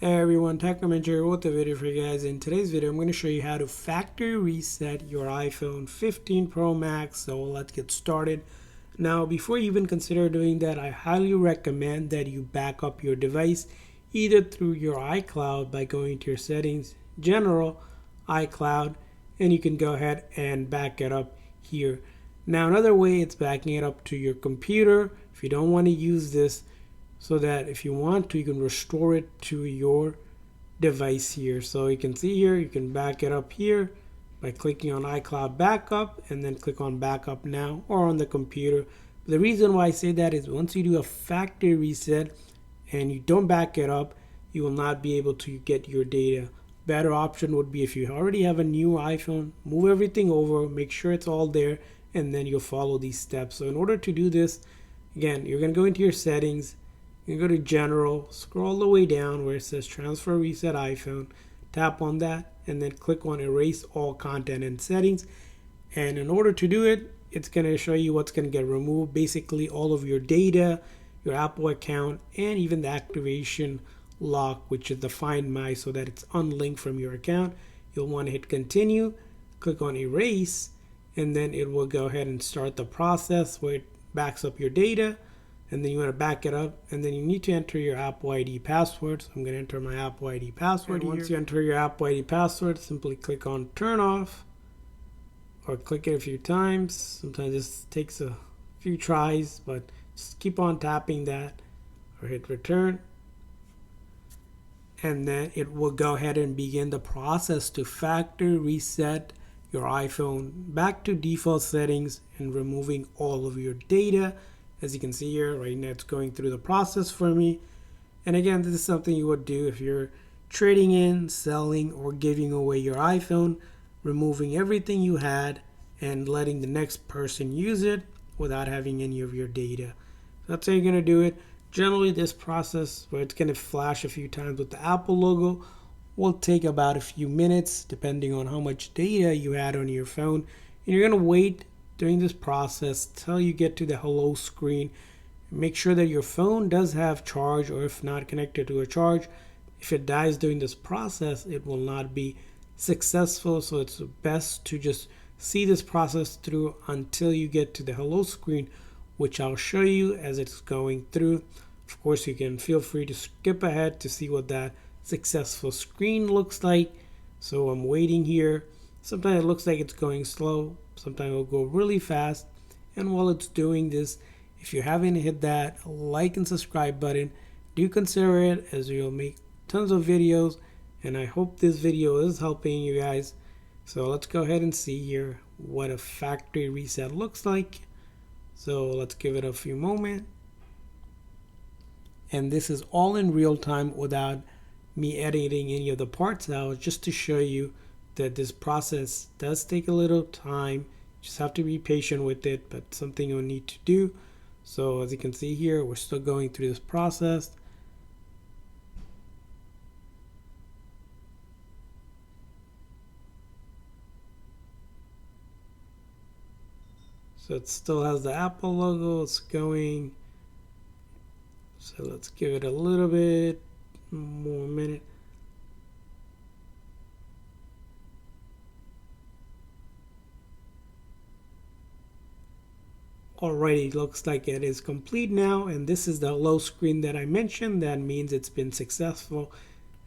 Hey everyone, TechComment here with a video for you guys. In today's video, I'm going to show you how to factory reset your iPhone 15 Pro Max. So let's get started. Now, before you even consider doing that, I highly recommend that you back up your device either through your iCloud by going to your settings, general, iCloud, and you can go ahead and back it up here. Now, another way it's backing it up to your computer. If you don't want to use this, so that if you want to, you can restore it to your device here. So you can see here, you can back it up here by clicking on iCloud Backup and then click on Backup Now or on the computer. The reason why I say that is once you do a factory reset and you don't back it up, you will not be able to get your data. Better option would be if you already have a new iPhone, move everything over, make sure it's all there, and then you'll follow these steps. So in order to do this, again, you're going to go into your settings. You go to General, scroll all the way down where it says Transfer Reset iPhone, tap on that, and then click on Erase All Content and Settings. And in order to do it, it's going to show you what's going to get removed. Basically, all of your data, your Apple account, and even the activation lock, which is the Find My, so that it's unlinked from your account. You'll want to hit Continue, click on Erase, and then it will go ahead and start the process where it backs up your data. And then you want to back it up, and then you need to enter your Apple ID password. So I'm going to enter my Apple ID password. And once you enter your Apple ID password, simply click on Turn Off, or click it a few times. Sometimes this takes a few tries, but just keep on tapping that, or hit Return. And then it will go ahead and begin the process to factory reset your iPhone back to default settings and removing all of your data. As you can see here, right now it's going through the process for me. And again, this is something you would do if you're trading in, selling, or giving away your iPhone, removing everything you had and letting the next person use it without having any of your data. So that's how you're going to do it. Generally, this process, where it's going to flash a few times with the Apple logo, will take about a few minutes, depending on how much data you had on your phone. And you're going to wait during this process till you get to the hello screen. Make sure that your phone does have charge, or if not connected to a charge. If it dies during this process, it will not be successful. So it's best to just see this process through until you get to the hello screen, which I'll show you as it's going through. Of course, you can feel free to skip ahead to see what that successful screen looks like. So I'm waiting here. Sometimes it looks like it's going slow. Sometimes it'll go really fast. And while it's doing this, if you haven't hit that like and subscribe button, do consider it, as you'll make tons of videos. And I hope this video is helping you guys. So let's go ahead and see here what a factory reset looks like. So let's give it a few moments. And this is all in real time without me editing any of the parts out, just to show you that this process does take a little time. Just have to be patient with it, but something you'll need to do. So as you can see here, we're still going through this process. So it still has the Apple logo. It's going. So let's give it a little bit more minute. Alrighty, looks like it is complete now, and this is the hello screen that I mentioned. That means it's been successful.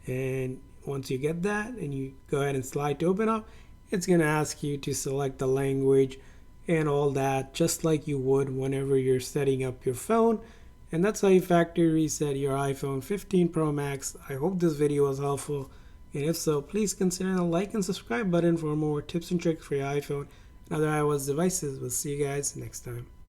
And once you get that and you go ahead and slide to open up, it's going to ask you to select the language and all that, just like you would whenever you're setting up your phone. And that's how you factory reset your iPhone 15 Pro Max. I hope this video was helpful, and if so, please consider the like and subscribe button for more tips and tricks for your iPhone and other iOS devices. We'll see you guys next time.